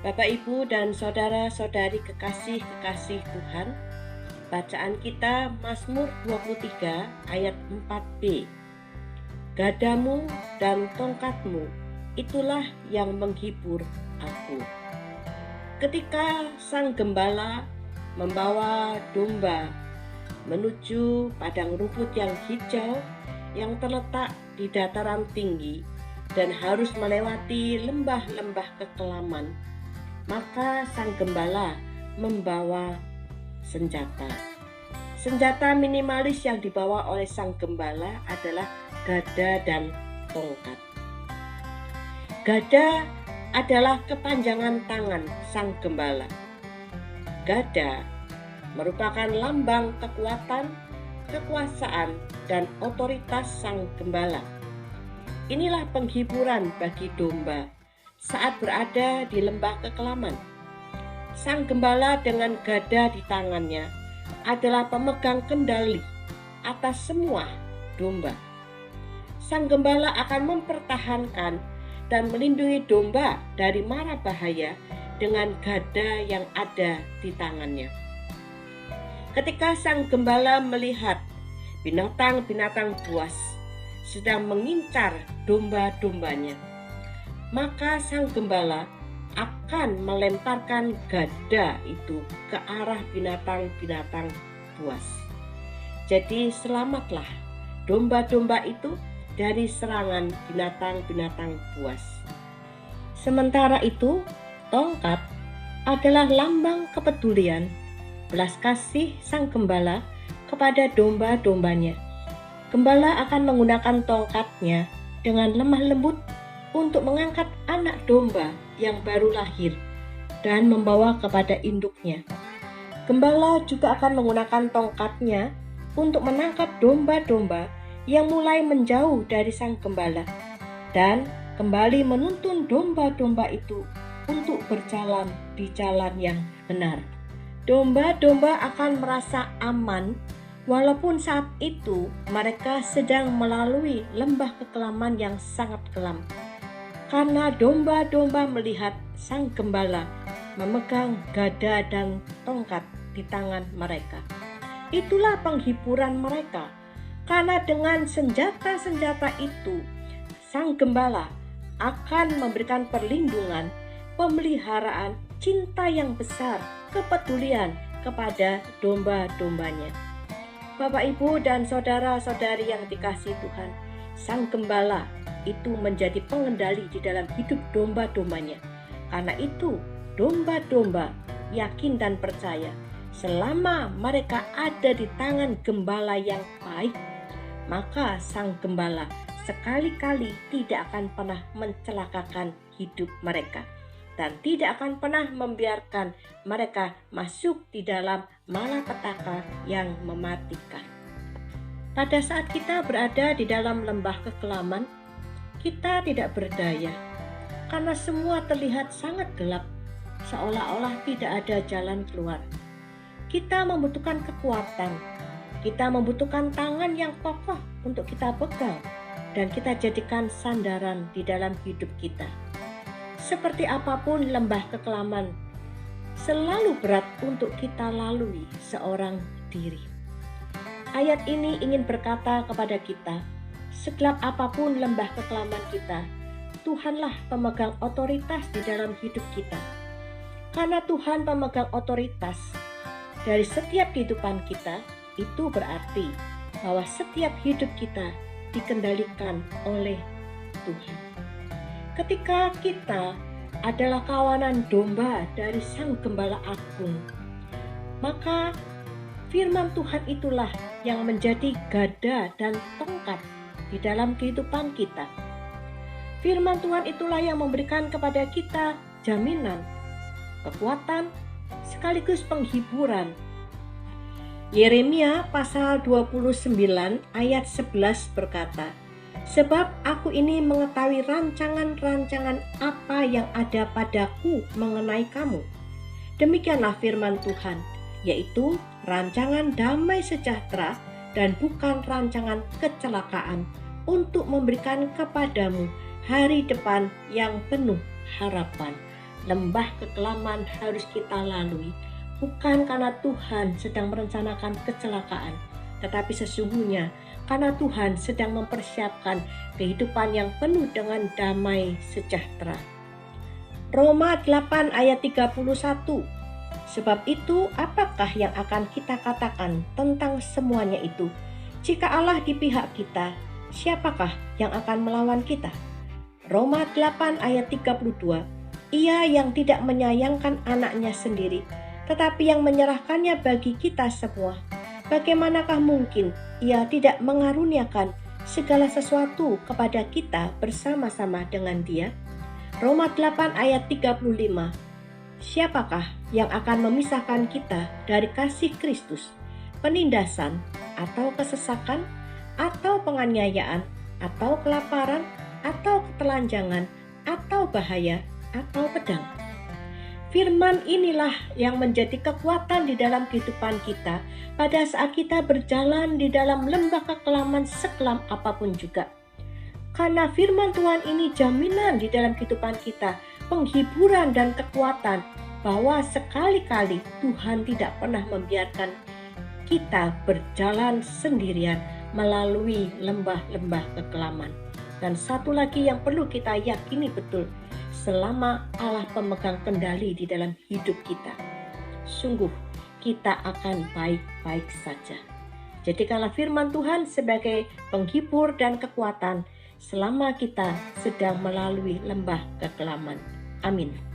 Bapak, Ibu, dan saudara-saudari kekasih-kekasih Tuhan, bacaan kita Mazmur 23 ayat 4b. Gadamu dan tongkatmu, itulah yang menghibur aku. Ketika sang gembala membawa domba menuju padang rumput yang hijau yang terletak di dataran tinggi dan harus melewati lembah-lembah kekelaman, maka sang gembala membawa senjata. Senjata minimalis yang dibawa oleh sang gembala adalah gada dan tongkat. Gada adalah kepanjangan tangan sang gembala. Gada merupakan lambang kekuatan, kekuasaan, dan otoritas sang gembala. Inilah penghiburan bagi domba saat berada di lembah kekelaman. Sang gembala dengan gada di tangannya adalah pemegang kendali atas semua domba. Sang gembala akan mempertahankan dan melindungi domba dari mara bahaya dengan gada yang ada di tangannya. Ketika sang gembala melihat binatang-binatang buas sedang mengincar domba-dombanya, maka sang gembala akan melemparkan gada itu ke arah binatang-binatang buas. Jadi selamatlah domba-domba itu dari serangan binatang-binatang buas. Sementara itu, tongkat adalah lambang kepedulian, belas kasih sang gembala kepada domba-dombanya. Gembala akan menggunakan tongkatnya dengan lemah lembut untuk mengangkat anak domba yang baru lahir dan membawa kepada induknya. Gembala juga akan menggunakan tongkatnya untuk menangkap domba-domba yang mulai menjauh dari sang gembala dan kembali menuntun domba-domba itu untuk berjalan di jalan yang benar. Domba-domba akan merasa aman walaupun saat itu mereka sedang melalui lembah kekelaman yang sangat kelam, karena domba-domba melihat sang gembala memegang gada dan tongkat di tangan mereka. Itulah penghiburan mereka, karena dengan senjata-senjata itu sang gembala akan memberikan perlindungan, pemeliharaan, cinta yang besar, kepedulian kepada domba-dombanya. Bapak, Ibu, dan saudara-saudari yang dikasihi Tuhan, sang gembala itu menjadi pengendali di dalam hidup domba-dombanya. Karena itu, domba-domba yakin dan percaya selama mereka ada di tangan gembala yang baik, maka sang gembala sekali-kali tidak akan pernah mencelakakan hidup mereka dan tidak akan pernah membiarkan mereka masuk di dalam malapetaka yang mematikan. Pada saat kita berada di dalam lembah kekelaman, kita tidak berdaya karena semua terlihat sangat gelap, seolah-olah tidak ada jalan keluar. Kita membutuhkan kekuatan, kita membutuhkan tangan yang kokoh untuk kita pegang dan kita jadikan sandaran di dalam hidup kita. Seperti apapun lembah kekelaman, selalu berat untuk kita lalui seorang diri. Ayat ini ingin berkata kepada kita, segelap apapun lembah kekelaman kita, Tuhanlah pemegang otoritas di dalam hidup kita. Karena Tuhan pemegang otoritas dari setiap kehidupan kita, itu berarti bahwa setiap hidup kita dikendalikan oleh Tuhan. Ketika kita adalah kawanan domba dari sang gembala agung, maka firman Tuhan itulah yang menjadi gada dan tongkat di dalam kehidupan kita. Firman Tuhan itulah yang memberikan kepada kita jaminan, kekuatan, sekaligus penghiburan. Yeremia pasal 29 ayat 11 berkata, sebab aku ini mengetahui rancangan-rancangan apa yang ada padaku mengenai kamu. Demikianlah firman Tuhan, yaitu rancangan damai sejahtera dan bukan rancangan kecelakaan, untuk memberikan kepadamu hari depan yang penuh harapan. lembah kekelaman harus kita lalui, bukan karena Tuhan sedang merencanakan kecelakaan, tetapi sesungguhnya karena Tuhan sedang mempersiapkan kehidupan yang penuh dengan damai sejahtera. Roma 8 ayat 31. Sebab itu, apakah yang akan kita katakan tentang semuanya itu? Jika Allah di pihak kita, siapakah yang akan melawan kita? Roma 8 ayat 32. Ia yang tidak menyayangkan anaknya sendiri, tetapi yang menyerahkannya bagi kita semua, bagaimanakah mungkin ia tidak mengaruniakan segala sesuatu kepada kita bersama-sama dengan Dia? Roma 8 ayat 35. Siapakah yang akan memisahkan kita dari kasih Kristus? Penindasan, atau kesesakan, atau penganiayaan, atau kelaparan, atau ketelanjangan, atau bahaya, atau pedang. Firman inilah yang menjadi kekuatan di dalam kehidupan kita pada saat kita berjalan di dalam lembah kekelaman sekelam apapun juga. Karena firman Tuhan ini jaminan di dalam kehidupan kita, penghiburan dan kekuatan bahwa sekali-kali Tuhan tidak pernah membiarkan kita berjalan sendirian melalui lembah-lembah kekelaman. Dan satu lagi yang perlu kita yakini betul, selama Allah pemegang kendali di dalam hidup kita, sungguh kita akan baik-baik saja. Jadikanlah firman Tuhan sebagai penghibur dan kekuatan selama kita sedang melalui lembah kekelaman. Amin.